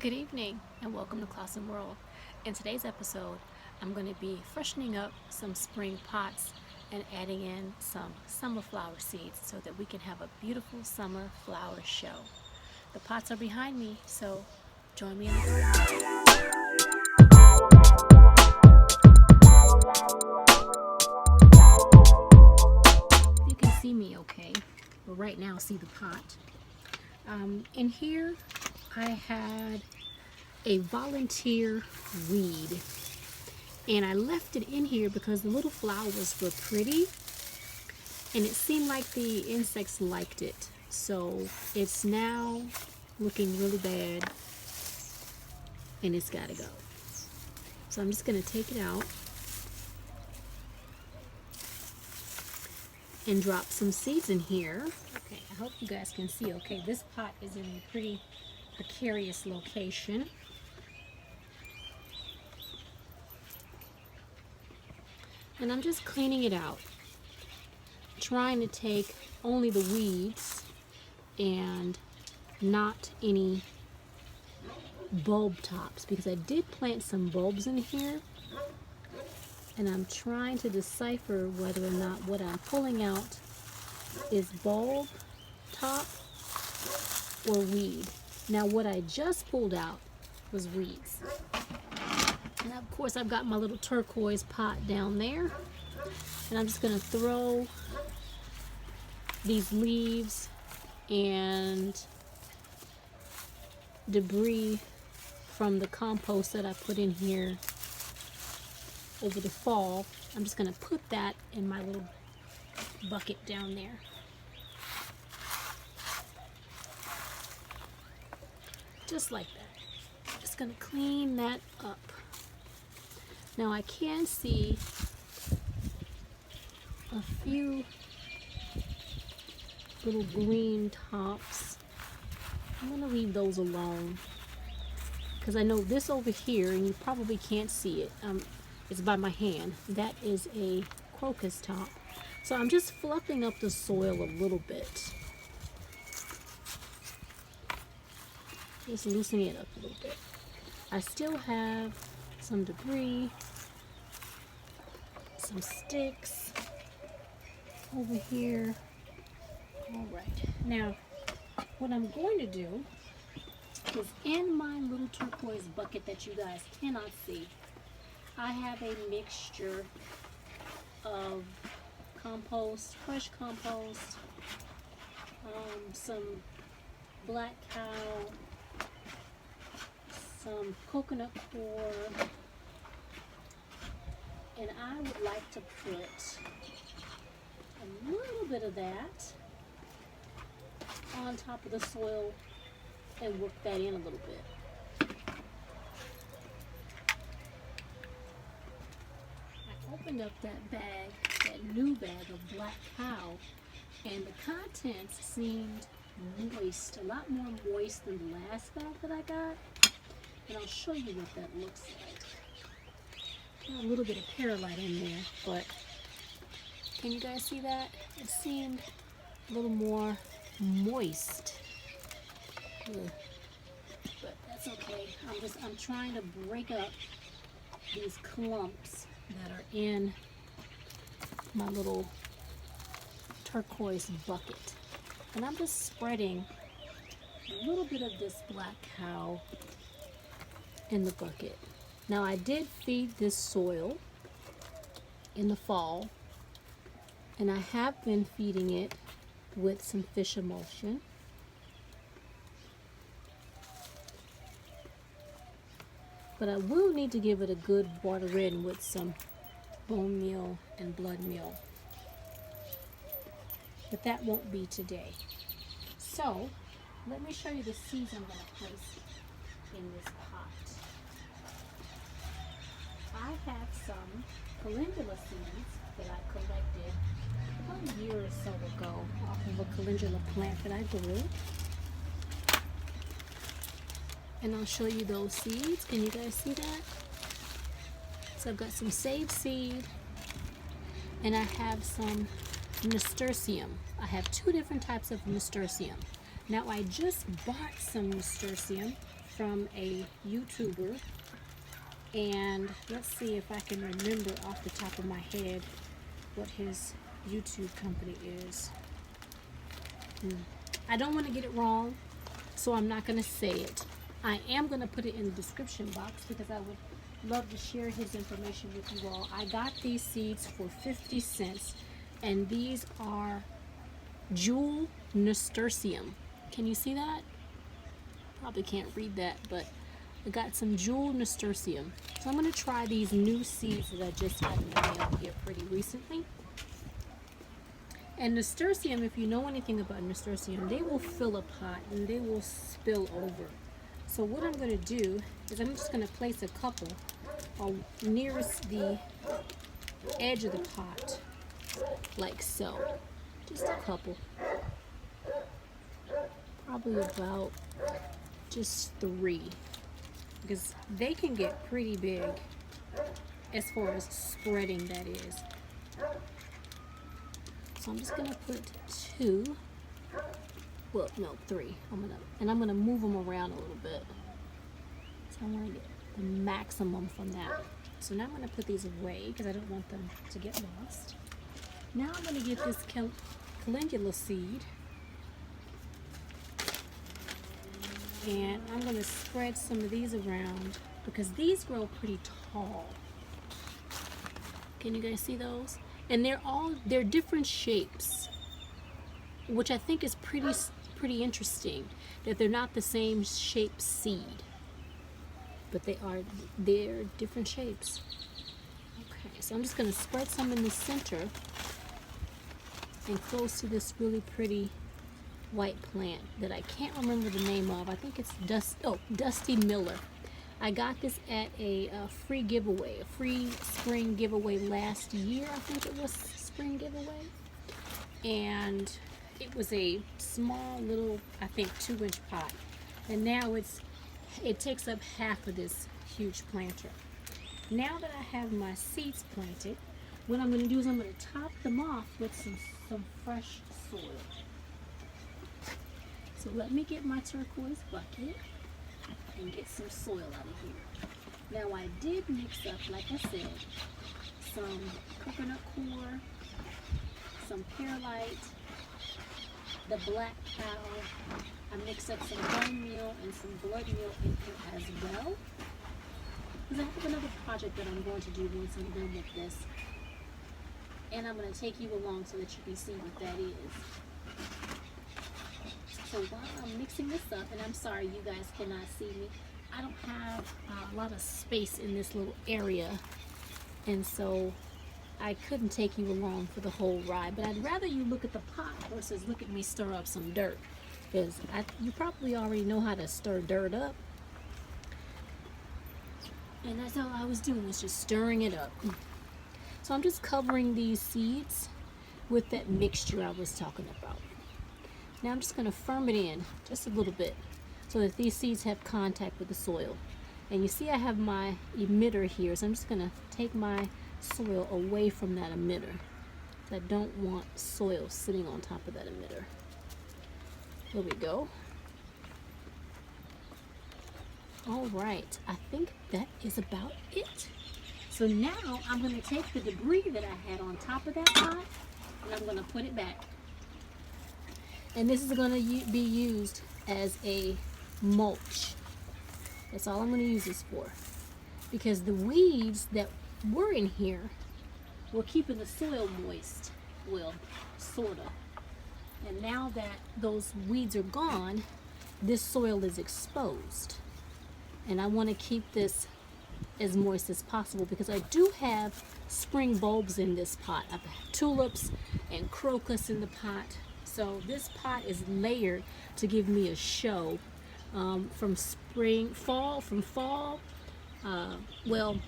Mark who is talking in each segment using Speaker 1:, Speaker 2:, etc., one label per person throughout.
Speaker 1: Good evening and welcome to ClausenWorld. In today's episode, I'm going to be freshening up some spring pots and adding in some summer flower seeds so that we can have a beautiful summer flower show. The pots are behind me, so join me in the garden. You can see me okay, but right now see the pot. In here I had a volunteer weed, and I left it in here because the little flowers were pretty and it seemed like the insects liked it, so it's now looking really bad and it's gotta go. So I'm just gonna take it out and drop some seeds in here. Okay, I hope you guys can see. Okay, this pot is in a pretty precarious location. And I'm just cleaning it out, trying to take only the weeds and not any bulb tops, because I did plant some bulbs in here and I'm trying to decipher whether or not what I'm pulling out is bulb top or weed. Now what I just pulled out was weeds. And of course I've got my little turquoise pot down there, and I'm just going to throw these leaves and debris from the compost that I put in here over the fall. I'm just going to put that in my little bucket down there. Just like that. Just going to clean that up. Now I can see a few little green tops. I'm going to leave those alone because I know this over here, and you probably can't see it, it's by my hand. That is a crocus top. So I'm just fluffing up the soil a little bit. Just loosening it up a little bit. I still have some debris, some sticks over here. All right, now what I'm going to do is, in my little turquoise bucket that you guys cannot see, I have a mixture of compost, fresh compost, some black cow, some coconut coir, and I would like to put a little bit of that on top of the soil and work that in a little bit. I opened up that bag, that new bag of black cow, and the contents seemed moist, a lot more moist than the last bag that I got. And I'll show you what that looks like. Got a little bit of perlite in there, but can you guys see that? It seemed a little more moist. Ugh. But that's okay. I'm trying to break up these clumps that are in my little turquoise bucket. And I'm just spreading a little bit of this black cow in the bucket. Now I did feed this soil in the fall, and I have been feeding it with some fish emulsion. But I will need to give it a good water in with some bone meal and blood meal. But that won't be today. So let me show you the seeds I'm going to place in this pot. I have some calendula seeds that I collected about a year or so ago off of a calendula plant that I grew. And I'll show you those seeds. Can you guys see that? So I've got some sage seed, and I have some nasturtium. I have two different types of nasturtium. Now I just bought some nasturtium from a YouTuber, and let's see if I can remember off the top of my head what his YouTube company is. I don't want to get it wrong, so I'm not going to say it. I am going to put it in the description box because I would love to share his information with you all. I got these seeds for 50 cents, and these are jewel nasturtium. Can you see that? Probably can't read that, but I got some jewel nasturtium. So I'm going to try these new seeds that I just got in the mail here pretty recently. And nasturtium, if you know anything about nasturtium, they will fill a pot and they will spill over. So what I'm going to do is I'm just going to place a couple nearest the edge of the pot, like so. Just a couple. Probably about just 3, because they can get pretty big as far as spreading, that is. So I'm just gonna put 2, well, no, 3. I'm gonna move them around a little bit. So I want to get the maximum from that. So now I'm gonna put these away because I don't want them to get lost. Now I'm gonna get this calendula seed, and I'm going to spread some of these around because these grow pretty tall. Can you guys see those? And they're different shapes, which I think is pretty interesting, that they're not the same shaped seed, but they're different shapes. Okay, so I'm just going to spread some in the center and close to this really pretty white plant that I can't remember the name of. I think it's Dusty Miller. I got this at a free giveaway, a free spring giveaway last year. I think it was spring giveaway, and it was a small little, I think 2-inch pot, and now it takes up half of this huge planter. Now that I have my seeds planted, what I'm going to do is I'm going to top them off with some fresh soil. So let me get my turquoise bucket and get some soil out of here. Now I did mix up, like I said, some coconut coir, some perlite, the black cow. I mixed up some bone meal and some blood meal in here as well, because I have another project that I'm going to do once I'm done with this. And I'm going to take you along so that you can see what that is. So while I'm mixing this up, and I'm sorry you guys cannot see me, I don't have a lot of space in this little area, and so I couldn't take you along for the whole ride, but I'd rather you look at the pot versus look at me stir up some dirt, because you probably already know how to stir dirt up, and that's all I was doing, was just stirring it up. So I'm just covering these seeds with that mixture I was talking about. Now I'm just going to firm it in just a little bit so that these seeds have contact with the soil. And you see I have my emitter here, so I'm just going to take my soil away from that emitter. I don't want soil sitting on top of that emitter. There we go. All right, I think that is about it. So now I'm going to take the debris that I had on top of that pot and I'm going to put it back. And this is going to be used as a mulch. That's all I'm going to use this for. Because the weeds that were in here were keeping the soil moist. Well, sort of. And now that those weeds are gone, this soil is exposed. And I want to keep this as moist as possible because I do have spring bulbs in this pot. I have tulips and crocus in the pot. So this pot is layered to give me a show from fall, well,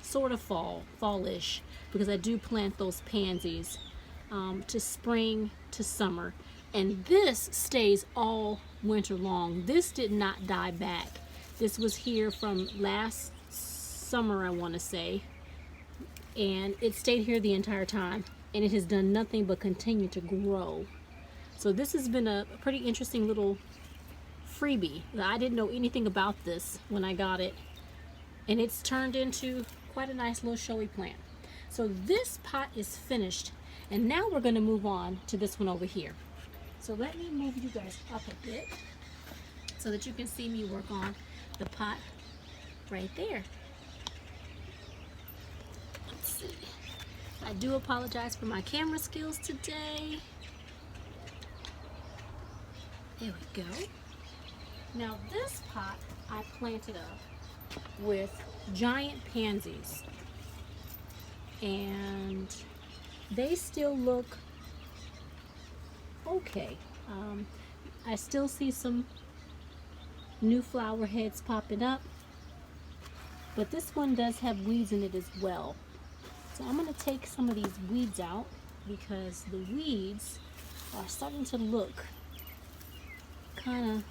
Speaker 1: sort of fallish, because I do plant those pansies to spring to summer. And this stays all winter long. This did not die back. This was here from last summer, I want to say, and it stayed here the entire time, and it has done nothing but continue to grow. So this has been a pretty interesting little freebie. I didn't know anything about this when I got it, and it's turned into quite a nice little showy plant. So this pot is finished, and now we're going to move on to this one over here. So let me move you guys up a bit so that you can see me work on the pot right there. Let's see. I do apologize for my camera skills today. There we go. Now this pot I planted up with giant pansies, and they still look okay. I still see some new flower heads popping up, but this one does have weeds in it as well. So I'm going to take some of these weeds out because the weeds are starting to look kind of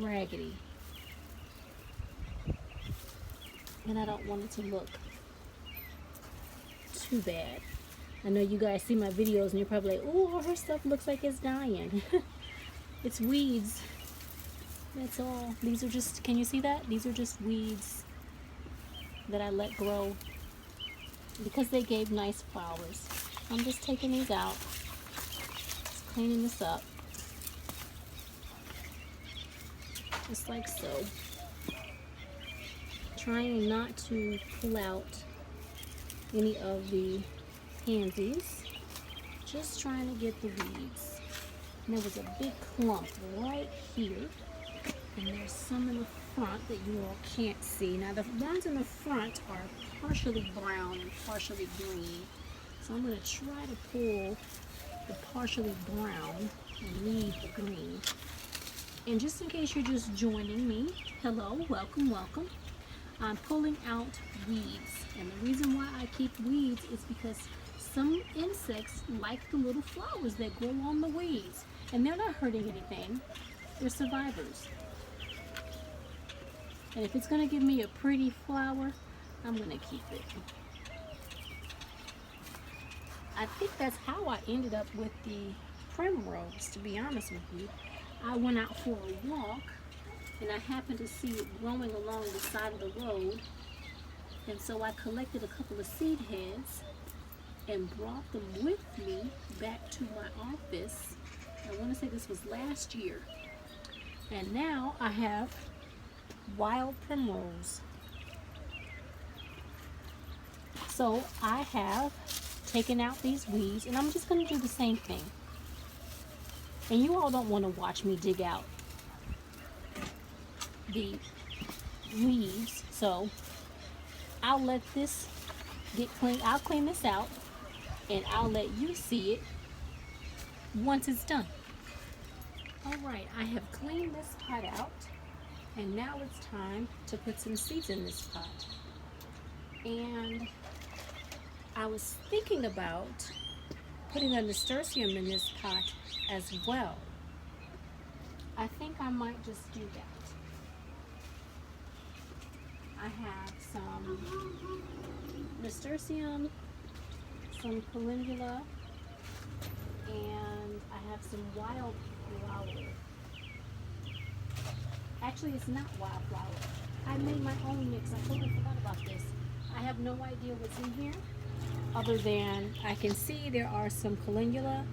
Speaker 1: raggedy, and I don't want it to look too bad. I know you guys see my videos and you're probably like, oh, her stuff looks like it's dying. It's weeds. That's all. These are just, can you see that? These are just weeds that I let grow because they gave nice flowers. I'm just taking these out, just cleaning this up, just like so. Trying not to pull out any of the pansies, just trying to get the weeds. And there was a big clump right here, and there's some in the front that you all can't see. Now the ones in the front are partially brown and partially green, so I'm going to try to pull the partially brown and leave the green. And just in case you're just joining me, hello, welcome, welcome. I'm pulling out weeds, and the reason why I keep weeds is because some insects like the little flowers that grow on the weeds, and they're not hurting anything. They're survivors. And if it's going to give me a pretty flower, I'm going to keep it. I think that's how I ended up with the primrose, to be honest with you. I went out for a walk, and I happened to see it growing along the side of the road, and so I collected a couple of seed heads and brought them with me back to my office. I want to say this was last year, and now I have wild primrose. So I have taken out these weeds, and I'm just going to do the same thing. And you all don't want to watch me dig out the weeds, so I'll let this get clean. I'll clean this out, and I'll let you see it once it's done. All right, I have cleaned this pot out, and now it's time to put some seeds in this pot. And I was thinking about putting a nasturtium in this pot as well. I think I might just do that. I have some nasturtium, some calendula, and I have some wildflower. Actually, it's not wildflower. I made my own mix. I totally forgot about this. I have no idea what's in here, other than I can see there are some calendula,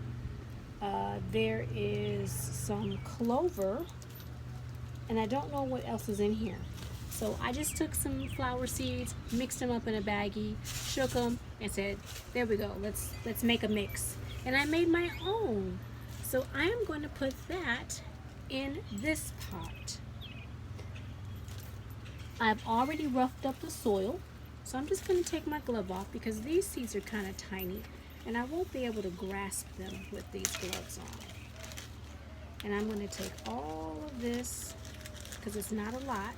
Speaker 1: there is some clover, and I don't know what else is in here. So I just took some flower seeds, mixed them up in a baggie, shook them, and said, there we go, let's make a mix. And I made my own. So I am going to put that in this pot. I've already roughed up the soil, so I'm just going to take my glove off because these seeds are kind of tiny, and I won't be able to grasp them with these gloves on. And I'm going to take all of this, because it's not a lot,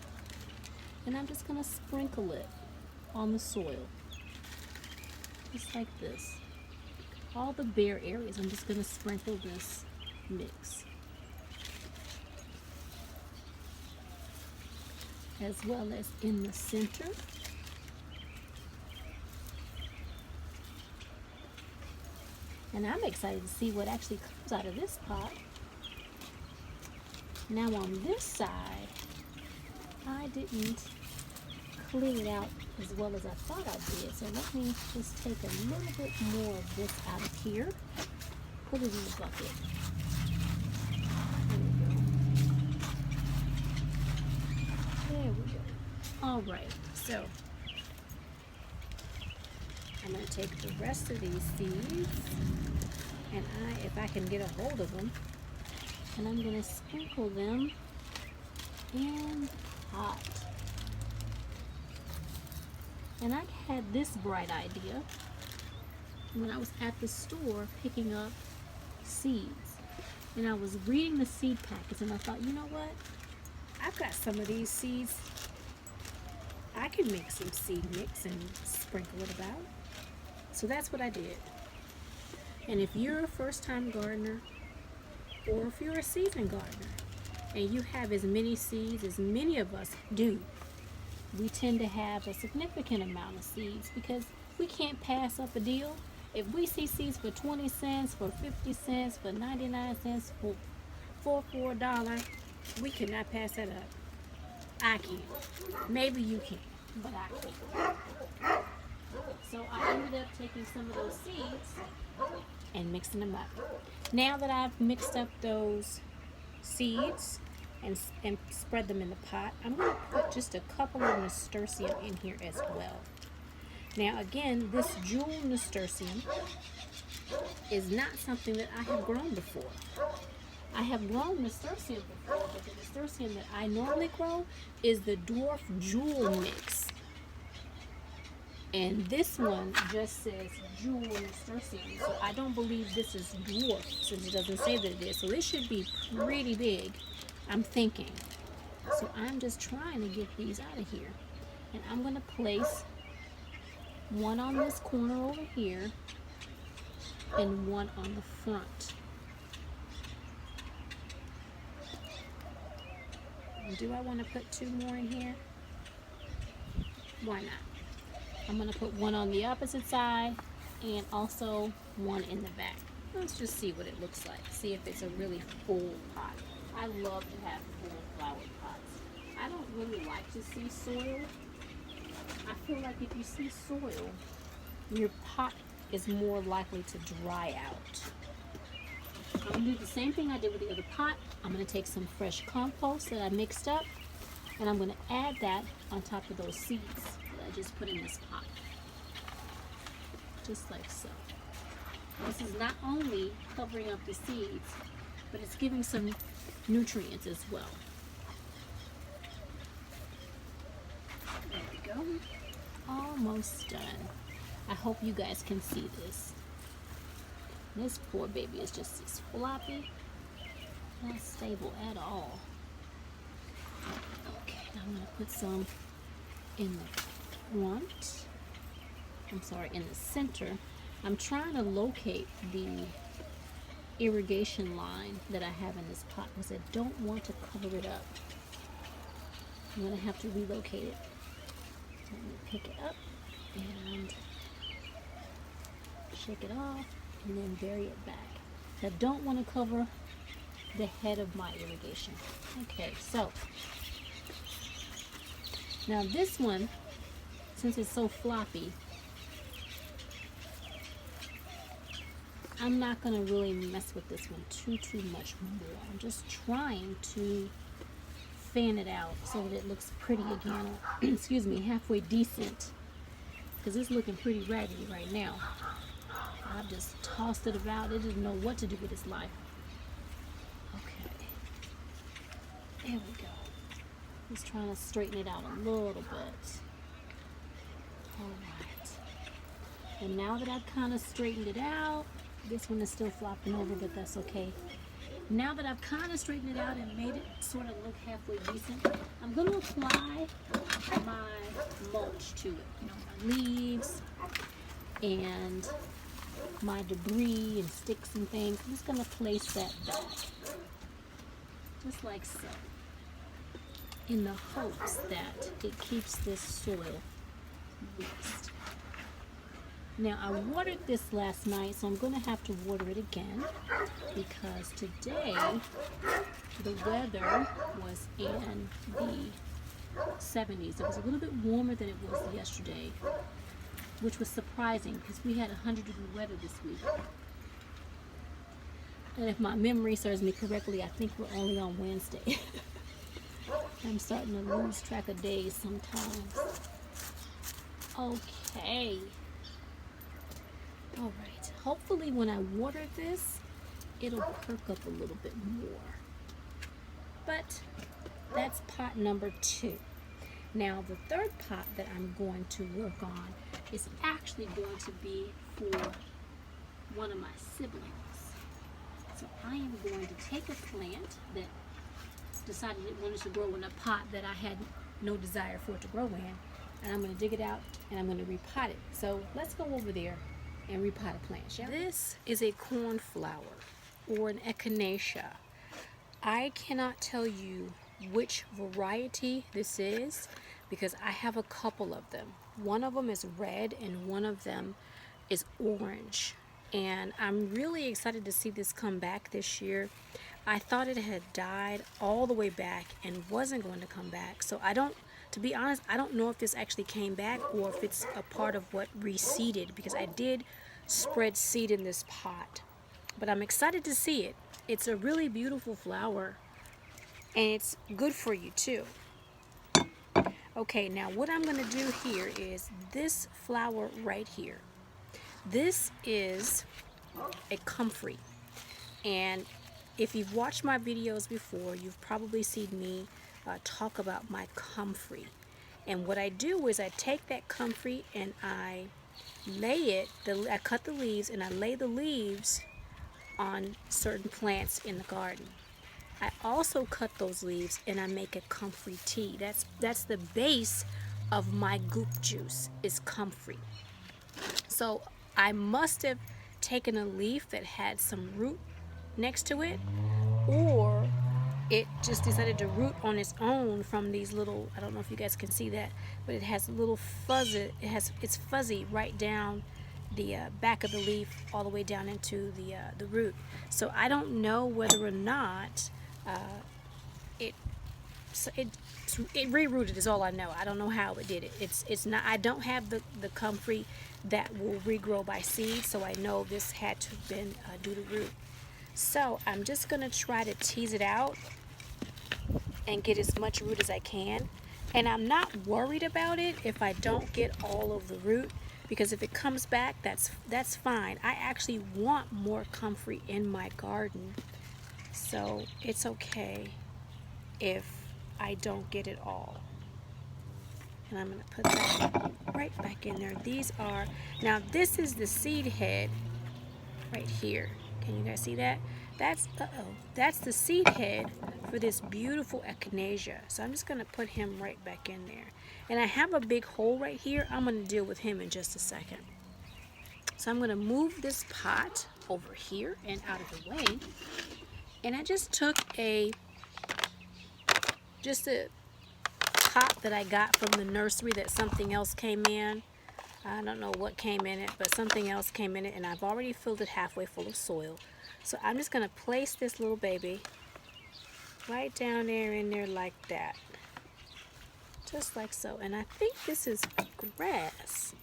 Speaker 1: and I'm just going to sprinkle it on the soil, just like this. All the bare areas, I'm just going to sprinkle this mix, as well as in the center. And I'm excited to see what actually comes out of this pot. Now on this side, I didn't clean it out as well as I thought I did. So let me just take a little bit more of this out of here. Put it in the bucket. There we go. All right, so I'm going to take the rest of these seeds, and if I can get a hold of them, and I'm going to sprinkle them in hot. And I had this bright idea when I was at the store picking up seeds, and I was reading the seed packets, and I thought, you know what? I've got some of these seeds. I can make some seed mix and sprinkle it about. So that's what I did. And if you're a first-time gardener, or if you're a seasoned gardener, and you have as many seeds as many of us do, we tend to have a significant amount of seeds because we can't pass up a deal. If we see seeds for 20 cents, for 50 cents, for 99 cents, for $4, we cannot pass that up. I can't. Maybe you can, but I can't. So I ended up taking some of those seeds and mixing them up. Now that I've mixed up those seeds and spread them in the pot, I'm going to put just a couple of nasturtium in here as well. Now again, this jewel nasturtium is not something that I have grown before. I have grown nasturtium before, but the nasturtium that I normally grow is the dwarf jewel mix. And this one just says jewel nasturtium, so I don't believe this is dwarf since it doesn't say that it is. So this should be pretty big, I'm thinking. So I'm just trying to get these out of here. And I'm going to place one on this corner over here and one on the front. And do I want to put two more in here? Why not? I'm going to put one on the opposite side and also one in the back. Let's just see what it looks like. See if it's a really full pot. I love to have full flower pots. I don't really like to see soil. I feel like if you see soil, your pot is more likely to dry out. I'm going to do the same thing I did with the other pot. I'm going to take some fresh compost that I mixed up, and I'm going to add that on top of those seeds that I just put in this pot. Just like so. This is not only covering up the seeds, but it's giving some nutrients as well. There we go. Almost done. I hope you guys can see this. This poor baby is just as floppy, not stable at all. Okay, now I'm going to put some in the front. I'm sorry, in the center. I'm trying to locate the irrigation line that I have in this pot because I don't want to cover it up. I'm going to have to relocate it. So I'm going to pick it up and shake it off and then bury it back. I don't want to cover the head of my irrigation. Okay, so now this one, since it's so floppy, I'm not going to really mess with this one too much more. I'm just trying to fan it out so that it looks pretty again. Excuse me, halfway decent, because it's looking pretty raggedy right now. I've just tossed it about. It didn't know what to do with its life. Okay, there we go. Just trying to straighten it out a little bit. All right. And now that I've kind of straightened it out, this one is still flopping over, but that's okay. Now that I've kind of straightened it out and made it sort of look halfway decent, I'm going to apply my mulch to it. You know, my leaves and my debris and sticks and things. I'm just going to place that back, just like so, in the hopes that it keeps this soil moist. Now I watered this last night, so I'm going to have to water it again because today the weather was in the 70s. It was a little bit warmer than it was yesterday, which was surprising because we had 100-degree weather this week. And if my memory serves me correctly, I think we're only on Wednesday. I'm starting to lose track of days sometimes. Okay. All right. Hopefully when I water this, it'll perk up a little bit more. But that's pot number 2. Now the third pot that I'm going to work on is actually going to be for one of my siblings. So I am going to take a plant that decided it wanted to grow in a pot that I had no desire for it to grow in, and I'm going to dig it out and I'm going to repot it. So let's go over there and repot a plant, shall we? This is a cornflower or an echinacea. I cannot tell you which variety this is because I have a couple of them. One of them is red and one of them is orange. And I'm really excited to see this come back this year. I thought it had died all the way back and wasn't going to come back. So to be honest, I don't know if this actually came back or if it's a part of what reseeded, because I did spread seed in this pot. But I'm excited to see it. It's a really beautiful flower and it's good for you too. Okay, now what I'm going to do here is this flower right here. This is a comfrey, and if you've watched my videos before, you've probably seen me talk about my comfrey. And what I do is I take that comfrey and I lay it, I cut the leaves and I lay the leaves on certain plants in the garden. I also cut those leaves and I make a comfrey tea. That's the base of my goop juice, is comfrey. So I must have taken a leaf that had some root next to it, or it just decided to root on its own from these little, I don't know if you guys can see that, but it has a little fuzzy, it's fuzzy right down the back of the leaf all the way down into the root. So I don't know whether or not it rerouted is all I know. I don't know how it did it. It's not, I don't have the comfrey that will regrow by seed, so I know this had to have been due to root. So I'm just going to try to tease it out and get as much root as I can. And I'm not worried about it if I don't get all of the root, because if it comes back, that's fine. I actually want more comfrey in my garden, so it's okay if I don't get it all. And I'm going to put that right back in there. Now this is the seed head right here. Can you guys see that? That's the seed head for this beautiful echinacea. So I'm just going to put him right back in there. And I have a big hole right here. I'm going to deal with him in just a second. So I'm going to move this pot over here and out of the way. And I just took a pot that I got from the nursery that something else came in. I don't know what came in it, but something else came in it, and I've already filled it halfway full of soil. So I'm just going to place this little baby right down there in there like that. Just like so. And I think this is grass.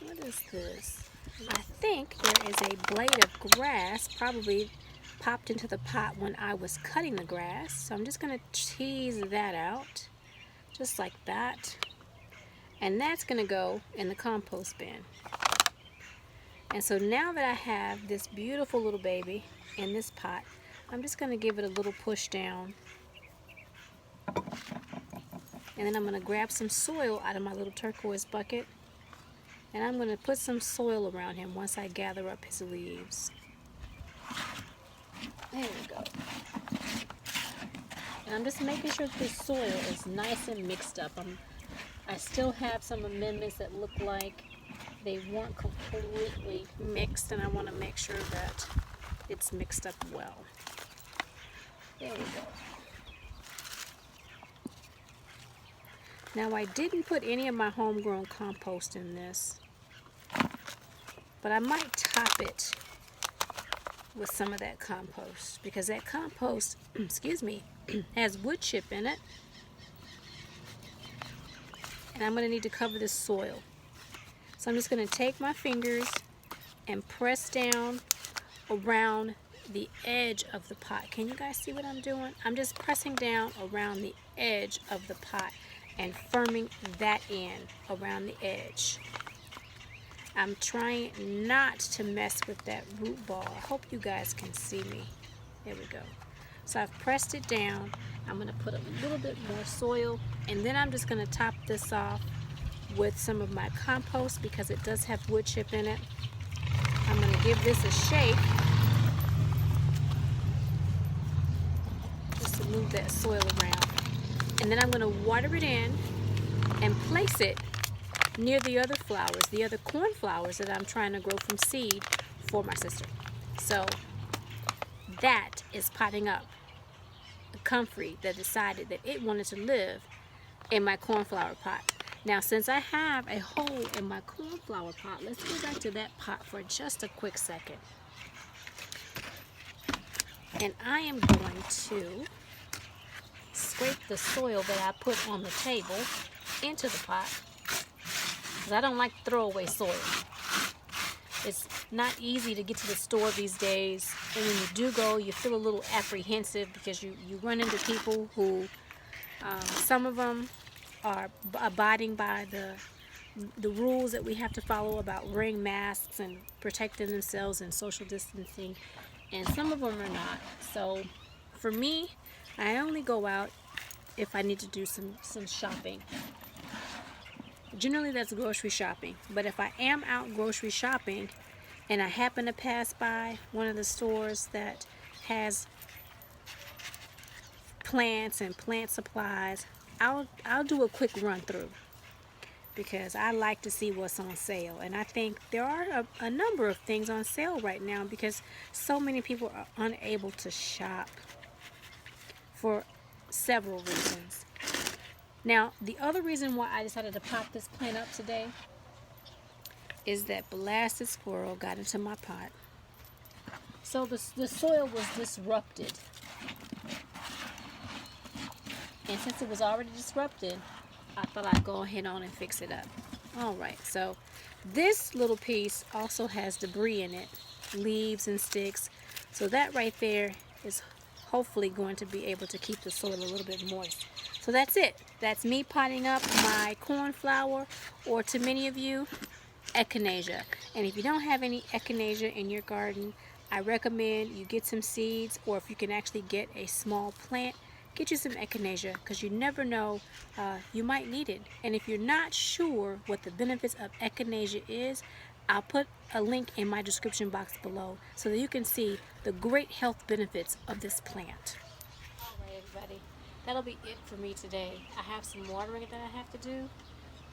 Speaker 1: What is this? I think there is a blade of grass probably popped into the pot when I was cutting the grass. So I'm just going to tease that out. Just like that. And that's going to go in the compost bin. And so now that I have this beautiful little baby in this pot, I'm just going to give it a little push down. And then I'm going to grab some soil out of my little turquoise bucket. And I'm going to put some soil around him once I gather up his leaves. There we go. And I'm just making sure that this soil is nice and mixed up. I still have some amendments that look like they weren't completely mixed, and I want to make sure that it's mixed up well. There we go. Now I didn't put any of my homegrown compost in this. But I might top it with some of that compost, because that compost, excuse me, has wood chip in it. And I'm going to need to cover this soil. So I'm just going to take my fingers and press down around the edge of the pot. Can you guys see what I'm doing? I'm just pressing down around the edge of the pot and firming that in around the edge. I'm trying not to mess with that root ball. I hope you guys can see me. There we go. So I've pressed it down. I'm going to put a little bit more soil, and then I'm just going to top this off with some of my compost because it does have wood chip in it. I'm going to give this a shake just to move that soil around. And then I'm going to water it in and place it near the other flowers, the other corn flowers that I'm trying to grow from seed for my sister. So that is potting up a comfrey that decided that it wanted to live in my cornflower pot. Now, since I have a hole in my cornflower pot, let's go back to that pot for just a quick second. And I am going to scrape the soil that I put on the table into the pot, because I don't like throwaway soil. It's not easy to get to the store these days, and when you do go, you feel a little apprehensive because you run into people who, some of them are abiding by the rules that we have to follow about wearing masks and protecting themselves and social distancing, and some of them are not. So for me, I only go out if I need to do some shopping. Generally that's grocery shopping, but if I am out grocery shopping and I happen to pass by one of the stores that has plants and plant supplies, I'll do a quick run through because I like to see what's on sale. And I think there are a number of things on sale right now because so many people are unable to shop for several reasons. Now, the other reason why I decided to pop this plant up today is that blasted squirrel got into my pot. So the soil was disrupted. And since it was already disrupted, I thought I'd go ahead on and fix it up. Alright, so this little piece also has debris in it, leaves and sticks. So that right there is hopefully going to be able to keep the soil a little bit moist. So that's it. That's me potting up my cornflower, or to many of you, echinacea. And if you don't have any echinacea in your garden, I recommend you get some seeds, or if you can actually get a small plant, get you some echinacea, because you never know, you might need it. And if you're not sure what the benefits of echinacea is, I'll put a link in my description box below so that you can see the great health benefits of this plant. Alright everybody, that'll be it for me today. I have some watering that I have to do,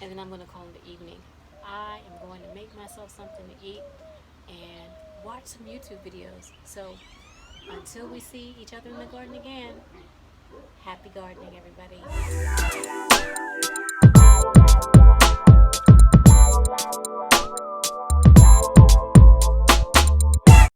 Speaker 1: and then I'm going to call it the evening. I am going to make myself something to eat and watch some YouTube videos. So until we see each other in the garden again, happy gardening everybody.